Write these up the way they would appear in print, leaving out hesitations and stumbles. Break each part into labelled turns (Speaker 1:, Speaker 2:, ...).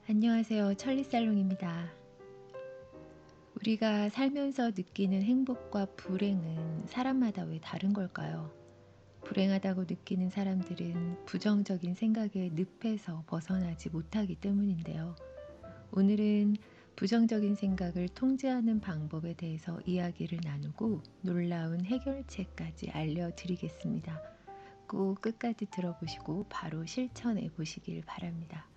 Speaker 1: 안녕하세요. 천리살롱입니다. 우리가 살면서 느끼는 행복과 불행은 사람마다 왜 다른 걸까요? 불행하다고 느끼는 사람들은 부정적인 생각의 늪에서 벗어나지 못하기 때문인데요. 오늘은 부정적인 생각을 통제하는 방법에 대해서 이야기를 나누고 놀라운 해결책까지 알려드리겠습니다. 꼭 끝까지 들어보시고 바로 실천해 보시길 바랍니다.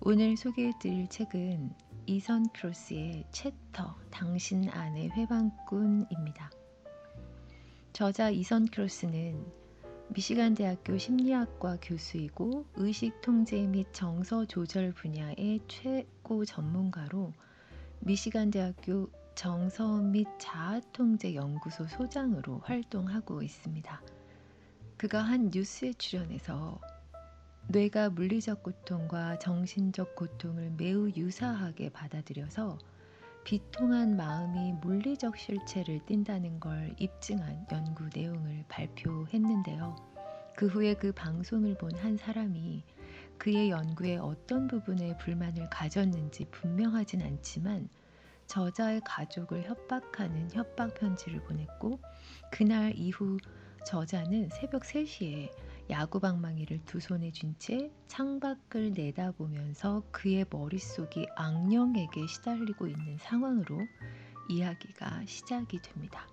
Speaker 1: 오늘 소개해드릴 책은 이선 크로스의 챕터 당신 안의 회방꾼입니다. 저자 이선 크로스는 미시간 대학교 심리학과 교수이고 의식 통제 및 정서 조절 분야의 최고 전문가로 미시간 대학교 정서 및 자아 통제 연구소 소장으로 활동하고 있습니다. 그가 한 뉴스에 출연해서 뇌가 물리적 고통과 정신적 고통을 매우 유사하게 받아들여서 비통한 마음이 물리적 실체를 띈다는 걸 입증한 연구 내용을 발표했는데요. 그 후에 그 방송을 본 한 사람이 그의 연구에 어떤 부분에 불만을 가졌는지 분명하진 않지만 저자의 가족을 협박하는 협박 편지를 보냈고, 그날 이후 저자는 새벽 3시에 야구방망이를 두 손에 쥔 채 창밖을 내다보면서 그의 머릿속이 악령에게 시달리고 있는 상황으로 이야기가 시작이 됩니다.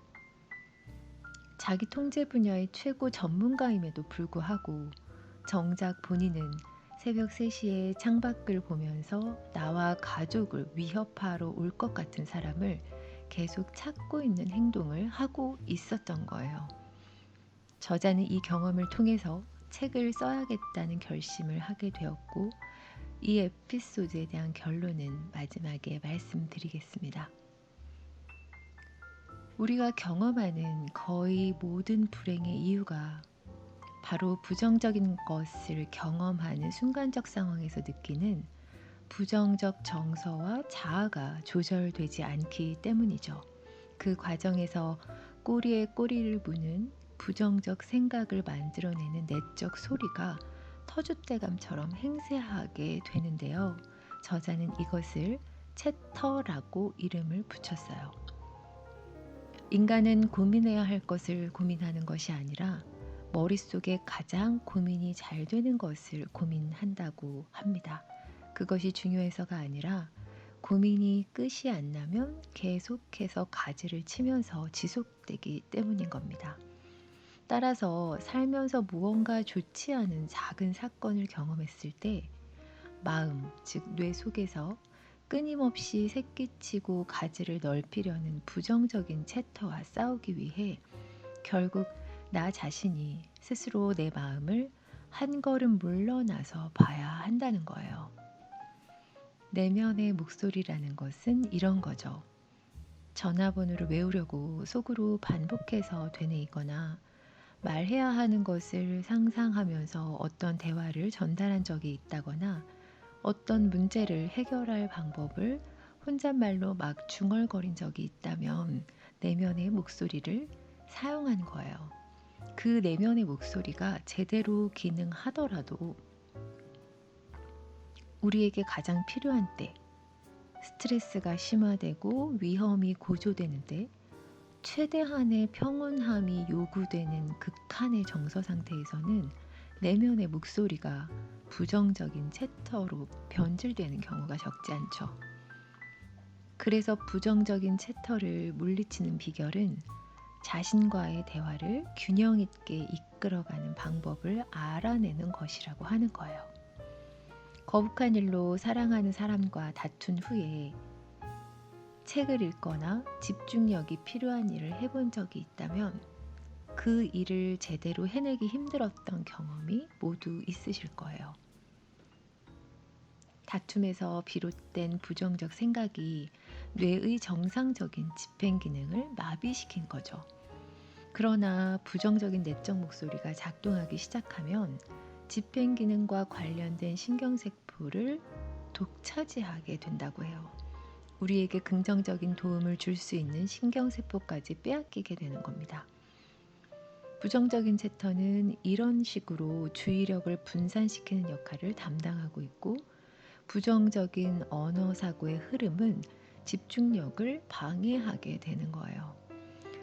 Speaker 1: 자기 통제 분야의 최고 전문가임에도 불구하고 정작 본인은 새벽 3시에 창밖을 보면서 나와 가족을 위협하러 올 것 같은 사람을 계속 찾고 있는 행동을 하고 있었던 거예요. 저자는 이 경험을 통해서 책을 써야겠다는 결심을 하게 되었고, 이 에피소드에 대한 결론은 마지막에 말씀드리겠습니다. 우리가 경험하는 거의 모든 불행의 이유가 바로 부정적인 것을 경험하는 순간적 상황에서 느끼는 부정적 정서와 자아가 조절되지 않기 때문이죠. 그 과정에서 꼬리에 꼬리를 무는 부정적 생각을 만들어내는 내적 소리가 터줏대감처럼 행세하게 되는데요. 저자는 이것을 채터라고 이름을 붙였어요. 인간은 고민해야 할 것을 고민하는 것이 아니라 머릿속에 가장 고민이 잘 되는 것을 고민한다고 합니다. 그것이 중요해서가 아니라 고민이 끝이 안 나면 계속해서 가지를 치면서 지속되기 때문인 겁니다. 따라서 살면서 무언가 좋지 않은 작은 사건을 경험했을 때 마음, 즉 뇌 속에서 끊임없이 새끼치고 가지를 넓히려는 부정적인 채터와 싸우기 위해 결국 나 자신이 스스로 내 마음을 한 걸음 물러나서 봐야 한다는 거예요. 내면의 목소리라는 것은 이런 거죠. 전화번호를 외우려고 속으로 반복해서 되뇌이거나 말해야 하는 것을 상상하면서 어떤 대화를 전달한 적이 있다거나 어떤 문제를 해결할 방법을 혼잣말로 막 중얼거린 적이 있다면 내면의 목소리를 사용한 거예요. 그 내면의 목소리가 제대로 기능하더라도 우리에게 가장 필요한 때, 스트레스가 심화되고 위험이 고조되는 때, 최대한의 평온함이 요구되는 극한의 정서 상태에서는 내면의 목소리가 부정적인 채터로 변질되는 경우가 적지 않죠. 그래서 부정적인 채터를 물리치는 비결은 자신과의 대화를 균형 있게 이끌어가는 방법을 알아내는 것이라고 하는 거예요. 거북한 일로 사랑하는 사람과 다툰 후에 책을 읽거나 집중력이 필요한 일을 해본 적이 있다면 그 일을 제대로 해내기 힘들었던 경험이 모두 있으실 거예요. 다툼에서 비롯된 부정적 생각이 뇌의 정상적인 집행 기능을 마비시킨 거죠. 그러나 부정적인 내적 목소리가 작동하기 시작하면 집행 기능과 관련된 신경세포를 독차지하게 된다고 해요. 우리에게 긍정적인 도움을 줄 수 있는 신경세포까지 빼앗기게 되는 겁니다. 부정적인 채터는 이런 식으로 주의력을 분산시키는 역할을 담당하고 있고, 부정적인 언어 사고의 흐름은 집중력을 방해하게 되는 거예요.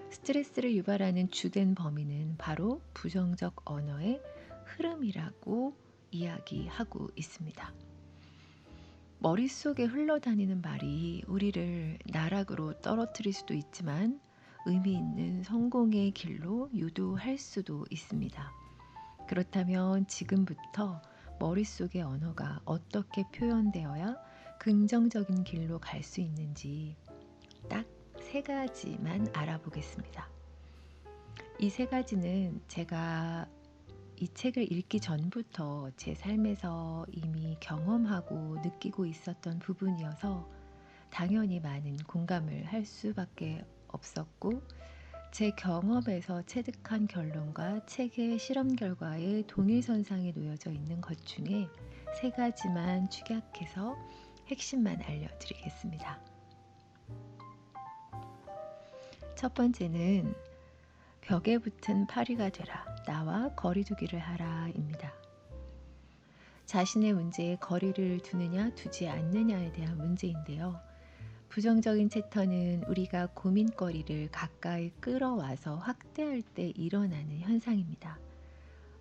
Speaker 1: 스트레스를 유발하는 주된 범위는 바로 부정적 언어의 흐름이라고 이야기하고 있습니다. 머릿속에 흘러다니는 말이 우리를 나락으로 떨어뜨릴 수도 있지만 의미 있는 성공의 길로 유도할 수도 있습니다. 그렇다면 지금부터 머릿속의 언어가 어떻게 표현되어야 긍정적인 길로 갈 수 있는지 딱 3가지만 알아보겠습니다. 이 3가지는 제가 이 책을 읽기 전부터 제 삶에서 이미 경험하고 느끼고 있었던 부분이어서 당연히 많은 공감을 할 수밖에 없었고, 제 경험에서 체득한 결론과 책의 실험 결과의 동일선상에 놓여져 있는 것 중에 3가지만 축약해서 핵심만 알려드리겠습니다. 첫 번째는 벽에 붙은 파리가 되라, 나와 거리두기를 하라 입니다. 자신의 문제에 거리를 두느냐 두지 않느냐에 대한 문제인데요. 부정적인 패턴은 우리가 고민거리를 가까이 끌어와서 확대할 때 일어나는 현상입니다.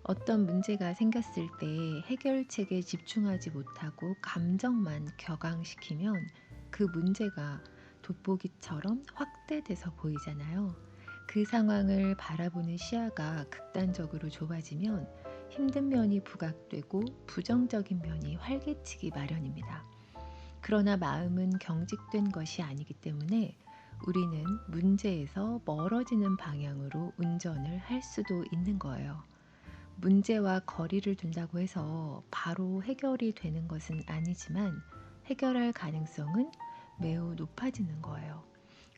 Speaker 1: 어떤 문제가 생겼을 때 해결책에 집중하지 못하고 감정만 격앙시키면 그 문제가 돋보기처럼 확대돼서 보이잖아요. 그 상황을 바라보는 시야가 극단적으로 좁아지면 힘든 면이 부각되고 부정적인 면이 활개치기 마련입니다. 그러나 마음은 경직된 것이 아니기 때문에 우리는 문제에서 멀어지는 방향으로 운전을 할 수도 있는 거예요. 문제와 거리를 둔다고 해서 바로 해결이 되는 것은 아니지만 해결할 가능성은 매우 높아지는 거예요.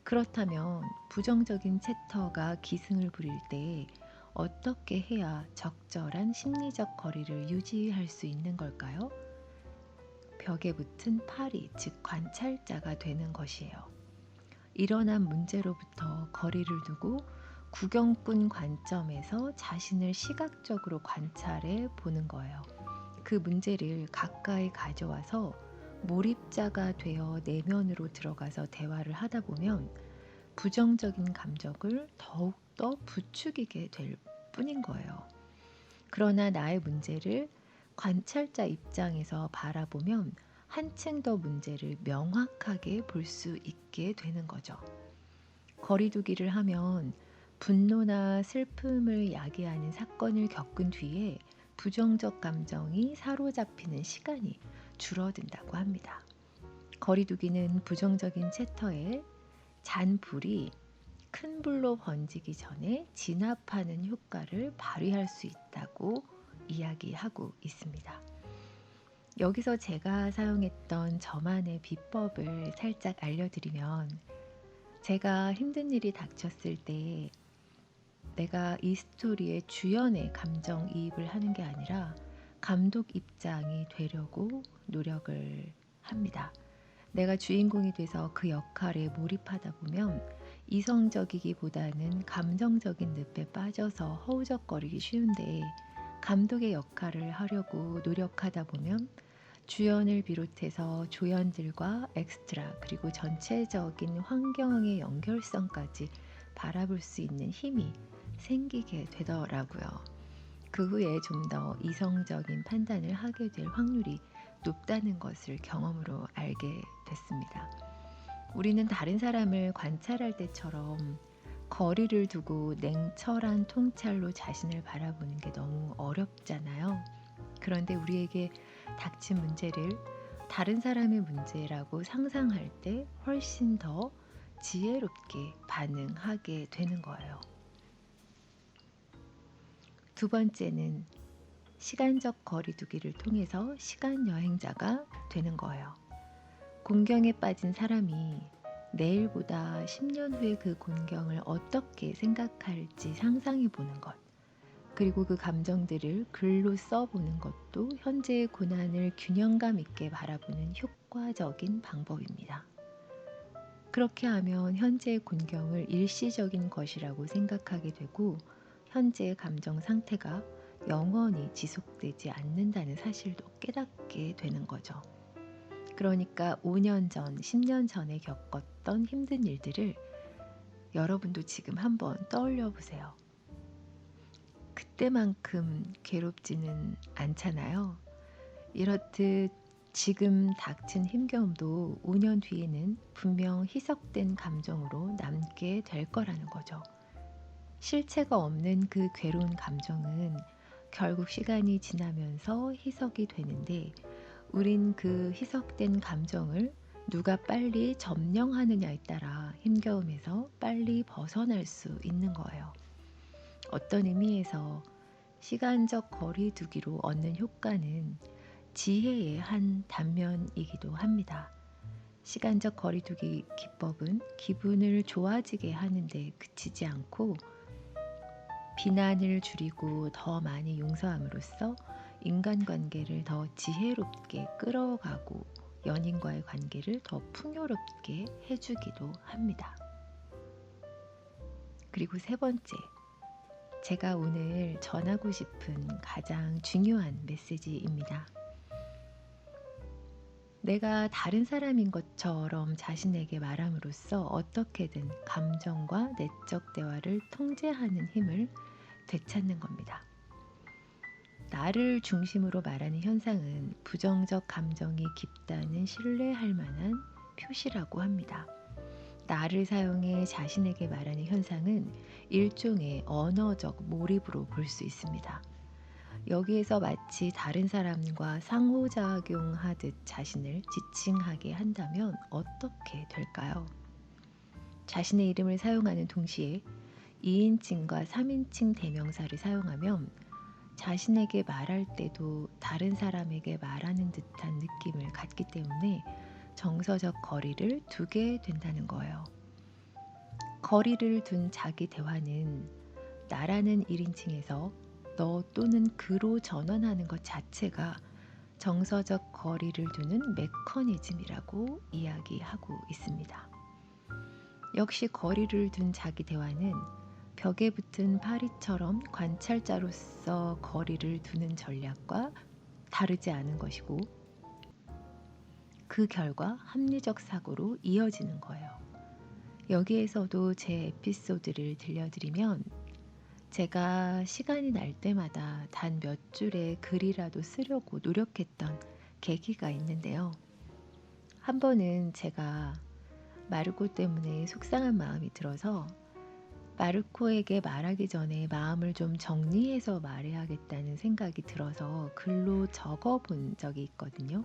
Speaker 1: 그렇다면 부정적인 챕터가 기승을 부릴 때 어떻게 해야 적절한 심리적 거리를 유지할 수 있는 걸까요? 벽에 붙은 파리, 즉 관찰자가 되는 것이에요. 일어난 문제로부터 거리를 두고 구경꾼 관점에서 자신을 시각적으로 관찰해 보는 거예요. 그 문제를 가까이 가져와서 몰입자가 되어 내면으로 들어가서 대화를 하다 보면 부정적인 감정을 더욱더 부추기게 될 뿐인 거예요. 그러나 나의 문제를 관찰자 입장에서 바라보면 한층 더 문제를 명확하게 볼 수 있게 되는 거죠. 거리두기를 하면 분노나 슬픔을 야기하는 사건을 겪은 뒤에 부정적 감정이 사로잡히는 시간이 줄어든다고 합니다. 거리두기는 부정적인 챕터에 잔불이 큰 불로 번지기 전에 진압하는 효과를 발휘할 수 있다고 이야기하고 있습니다. 여기서 제가 사용했던 저만의 비법을 살짝 알려드리면, 제가 힘든 일이 닥쳤을 때 내가 이 스토리의 주연의 감정이입을 하는 게 아니라 감독 입장이 되려고 노력을 합니다. 내가 주인공이 돼서 그 역할에 몰입하다 보면 이성적이기보다는 감정적인 늪에 빠져서 허우적거리기 쉬운데, 감독의 역할을 하려고 노력하다 보면 주연을 비롯해서 조연들과 엑스트라 그리고 전체적인 환경의 연결성까지 바라볼 수 있는 힘이 생기게 되더라고요. 그 후에 좀 더 이성적인 판단을 하게 될 확률이 높다는 것을 경험으로 알게 됐습니다. 우리는 다른 사람을 관찰할 때처럼 거리를 두고 냉철한 통찰로 자신을 바라보는 게 너무 어렵잖아요. 그런데 우리에게 닥친 문제를 다른 사람의 문제라고 상상할 때 훨씬 더 지혜롭게 반응하게 되는 거예요. 두 번째는 시간적 거리두기를 통해서 시간 여행자가 되는 거예요. 곤경에 빠진 사람이 내일보다 10년 후에 그 곤경을 어떻게 생각할지 상상해 보는 것, 그리고 그 감정들을 글로 써보는 것도 현재의 고난을 균형감 있게 바라보는 효과적인 방법입니다. 그렇게 하면 현재의 곤경을 일시적인 것이라고 생각하게 되고 현재의 감정 상태가 영원히 지속되지 않는다는 사실도 깨닫게 되는 거죠. 그러니까 5년 전, 10년 전에 겪었던 힘든 일들을 여러분도 지금 한번 떠올려 보세요. 그때만큼 괴롭지는 않잖아요. 이렇듯 지금 닥친 힘겨움도 5년 뒤에는 분명 희석된 감정으로 남게 될 거라는 거죠. 실체가 없는 그 괴로운 감정은 결국 시간이 지나면서 희석이 되는데 우린 그 희석된 감정을 누가 빨리 점령하느냐에 따라 힘겨움에서 빨리 벗어날 수 있는 거예요. 어떤 의미에서 시간적 거리두기로 얻는 효과는 지혜의 한 단면이기도 합니다. 시간적 거리두기 기법은 기분을 좋아지게 하는데 그치지 않고 비난을 줄이고 더 많이 용서함으로써 인간관계를 더 지혜롭게 끌어가고 연인과의 관계를 더 풍요롭게 해주기도 합니다. 그리고 세 번째, 제가 오늘 전하고 싶은 가장 중요한 메시지입니다. 내가 다른 사람인 것처럼 자신에게 말함으로써 어떻게든 감정과 내적 대화를 통제하는 힘을 되찾는 겁니다. 나를 중심으로 말하는 현상은 부정적 감정이 깊다는 신뢰할 만한 표시라고 합니다. 나를 사용해 자신에게 말하는 현상은 일종의 언어적 몰입으로 볼 수 있습니다. 여기에서 마치 다른 사람과 상호작용하듯 자신을 지칭하게 한다면 어떻게 될까요? 자신의 이름을 사용하는 동시에 2인칭과 3인칭 대명사를 사용하면 자신에게 말할 때도 다른 사람에게 말하는 듯한 느낌을 갖기 때문에 정서적 거리를 두게 된다는 거예요. 거리를 둔 자기 대화는 나라는 1인칭에서 너 또는 그로 전환하는 것 자체가 정서적 거리를 두는 메커니즘이라고 이야기하고 있습니다. 역시 거리를 둔 자기 대화는 벽에 붙은 파리처럼 관찰자로서 거리를 두는 전략과 다르지 않은 것이고 그 결과 합리적 사고로 이어지는 거예요. 여기에서도 제 에피소드를 들려드리면 제가 시간이 날 때마다 단 몇 줄의 글이라도 쓰려고 노력했던 계기가 있는데요. 한 번은 제가 마르코 때문에 속상한 마음이 들어서 마르코에게 말하기 전에 마음을 좀 정리해서 말해야겠다는 생각이 들어서 글로 적어 본 적이 있거든요.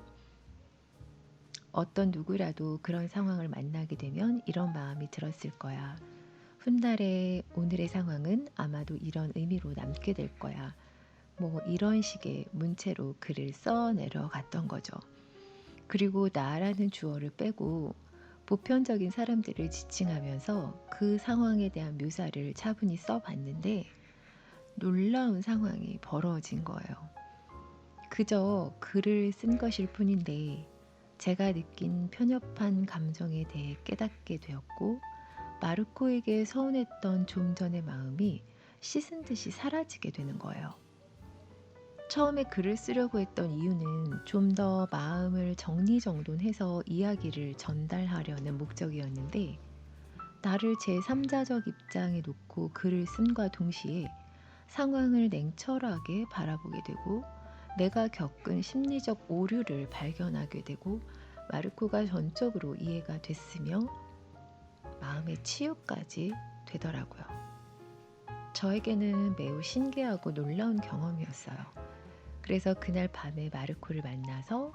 Speaker 1: 어떤 누구라도 그런 상황을 만나게 되면 이런 마음이 들었을 거야. 훗날에 오늘의 상황은 아마도 이런 의미로 남게 될 거야. 뭐 이런 식의 문체로 글을 써 내려갔던 거죠. 그리고 나라는 주어를 빼고 보편적인 사람들을 지칭하면서 그 상황에 대한 묘사를 차분히 써봤는데 놀라운 상황이 벌어진 거예요. 그저 글을 쓴 것일 뿐인데 제가 느낀 편협한 감정에 대해 깨닫게 되었고 마르코에게 서운했던 좀 전의 마음이 씻은 듯이 사라지게 되는 거예요. 처음에 글을 쓰려고 했던 이유는 좀 더 마음을 정리정돈해서 이야기를 전달하려는 목적이었는데 나를 제3자적 입장에 놓고 글을 쓴과 동시에 상황을 냉철하게 바라보게 되고 내가 겪은 심리적 오류를 발견하게 되고 마르코가 전적으로 이해가 됐으며 마음의 치유까지 되더라고요. 저에게는 매우 신기하고 놀라운 경험이었어요. 그래서 그날 밤에 마르코를 만나서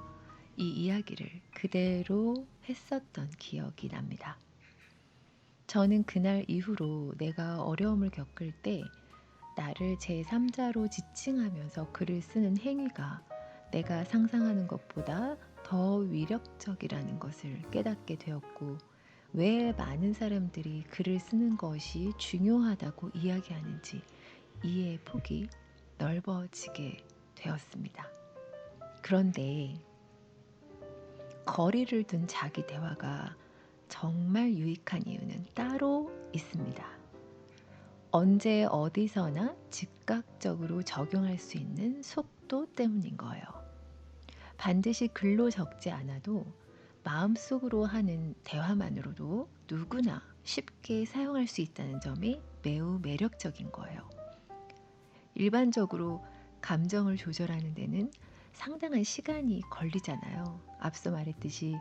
Speaker 1: 이 이야기를 그대로 했었던 기억이 납니다. 저는 그날 이후로 내가 어려움을 겪을 때 나를 제3자로 지칭하면서 글을 쓰는 행위가 내가 상상하는 것보다 더 위력적이라는 것을 깨닫게 되었고 왜 많은 사람들이 글을 쓰는 것이 중요하다고 이야기하는지 이해의 폭이 넓어지게 되었습니다. 그런데 거리를 둔 자기 대화가 정말 유익한 이유는 따로 있습니다. 언제 어디서나 즉각적으로 적용할 수 있는 속도 때문인 거예요. 반드시 글로 적지 않아도 마음속으로 하는 대화만으로도 누구나 쉽게 사용할 수 있다는 점이 매우 매력적인 거예요. 일반적으로 감정을 조절하는 데는 상당한 시간이 걸리잖아요. 앞서 말했듯이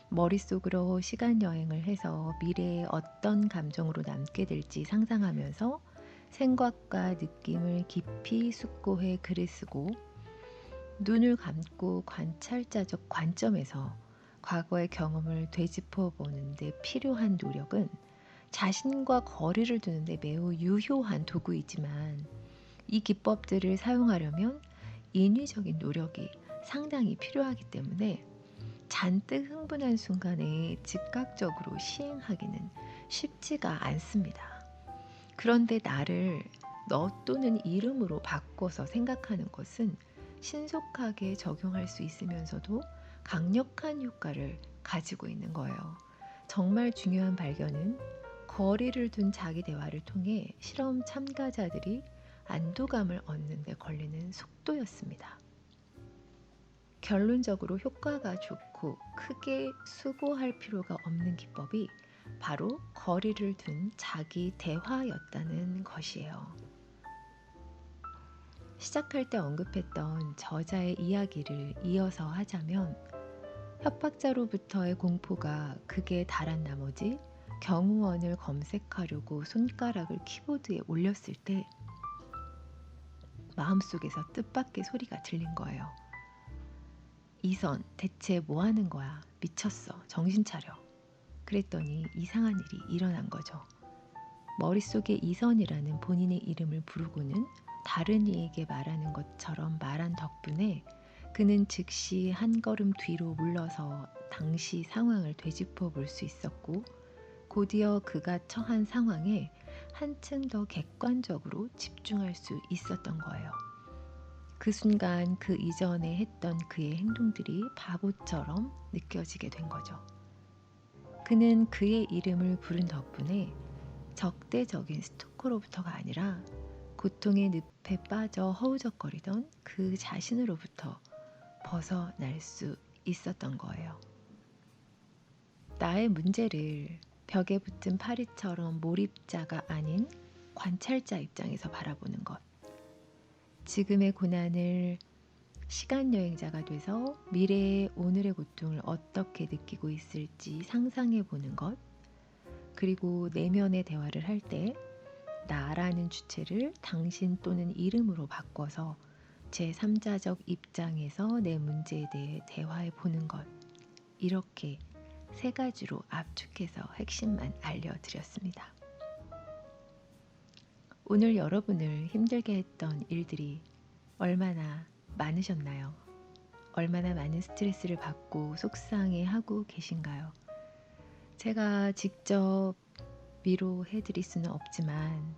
Speaker 1: 머릿속으로 시간 여행을 해서 미래에 어떤 감정으로 남게 될지 상상하면서 생각과 느낌을 깊이 숙고해 글을 쓰고, 눈을 감고 관찰자적 관점에서 과거의 경험을 되짚어 보는데 필요한 노력은 자신과 거리를 두는데 매우 유효한 도구이지만, 이 기법들을 사용하려면 인위적인 노력이 상당히 필요하기 때문에 잔뜩 흥분한 순간에 즉각적으로 시행하기는 쉽지가 않습니다. 그런데 나를 너 또는 이름으로 바꿔서 생각하는 것은 신속하게 적용할 수 있으면서도 강력한 효과를 가지고 있는 거예요. 정말 중요한 발견은 거리를 둔 자기 대화를 통해 실험 참가자들이 안도감을 얻는 데 걸리는 속도였습니다. 결론적으로 효과가 좋고 크게 수고할 필요가 없는 기법이 바로 거리를 둔 자기 대화였다는 것이에요. 시작할 때 언급했던 저자의 이야기를 이어서 하자면, 협박자로부터의 공포가 극에 달한 나머지 경호원을 검색하려고 손가락을 키보드에 올렸을 때 마음속에서 뜻밖의 소리가 들린 거예요. 이선, 대체 뭐 하는 거야? 미쳤어. 정신 차려. 그랬더니 이상한 일이 일어난 거죠. 머릿속에 이선이라는 본인의 이름을 부르고는 다른 이에게 말하는 것처럼 말한 덕분에 그는 즉시 한 걸음 뒤로 물러서 당시 상황을 되짚어 볼 수 있었고, 곧이어 그가 처한 상황에 한층 더 객관적으로 집중할 수 있었던 거예요. 그 순간 그 이전에 했던 그의 행동들이 바보처럼 느껴지게 된 거죠. 그는 그의 이름을 부른 덕분에 적대적인 스토커로부터가 아니라 고통의 늪에 빠져 허우적거리던 그 자신으로부터 벗어날 수 있었던 거예요. 나의 문제를 벽에 붙은 파리처럼 몰입자가 아닌 관찰자 입장에서 바라보는 것. 지금의 고난을 시간여행자가 돼서 미래의 오늘의 고통을 어떻게 느끼고 있을지 상상해 보는 것. 그리고 내면의 대화를 할 때 나라는 주체를 당신 또는 이름으로 바꿔서 제3자적 입장에서 내 문제에 대해 대화해 보는 것. 이렇게 세 가지로 압축해서 핵심만 알려드렸습니다. 오늘 여러분을 힘들게 했던 일들이 얼마나 많으셨나요? 얼마나 많은 스트레스를 받고 속상해하고 계신가요? 제가 직접 위로해 드릴 수는 없지만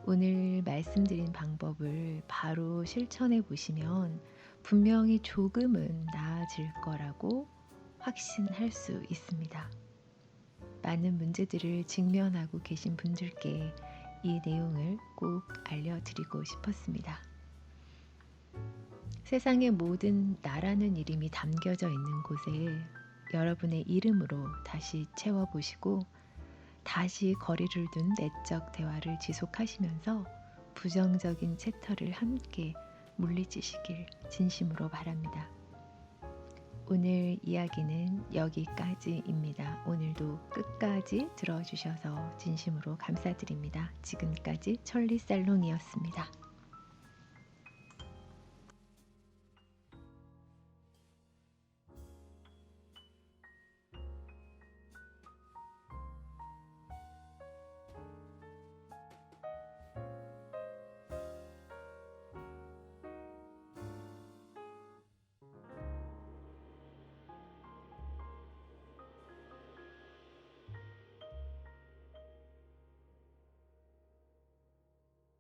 Speaker 1: 오늘 말씀드린 방법을 바로 실천해 보시면 분명히 조금은 나아질 거라고 확신할 수 있습니다. 많은 문제들을 직면하고 계신 분들께 이 내용을 꼭 알려드리고 싶었습니다. 세상의 모든 나라는 이름이 담겨져 있는 곳에 여러분의 이름으로 다시 채워보시고 다시 거리를 둔 내적 대화를 지속하시면서 부정적인 챕터를 함께 물리치시길 진심으로 바랍니다. 오늘 이야기는 여기까지입니다. 오늘도 끝까지 들어주셔서 진심으로 감사드립니다. 지금까지 천리살롱이었습니다.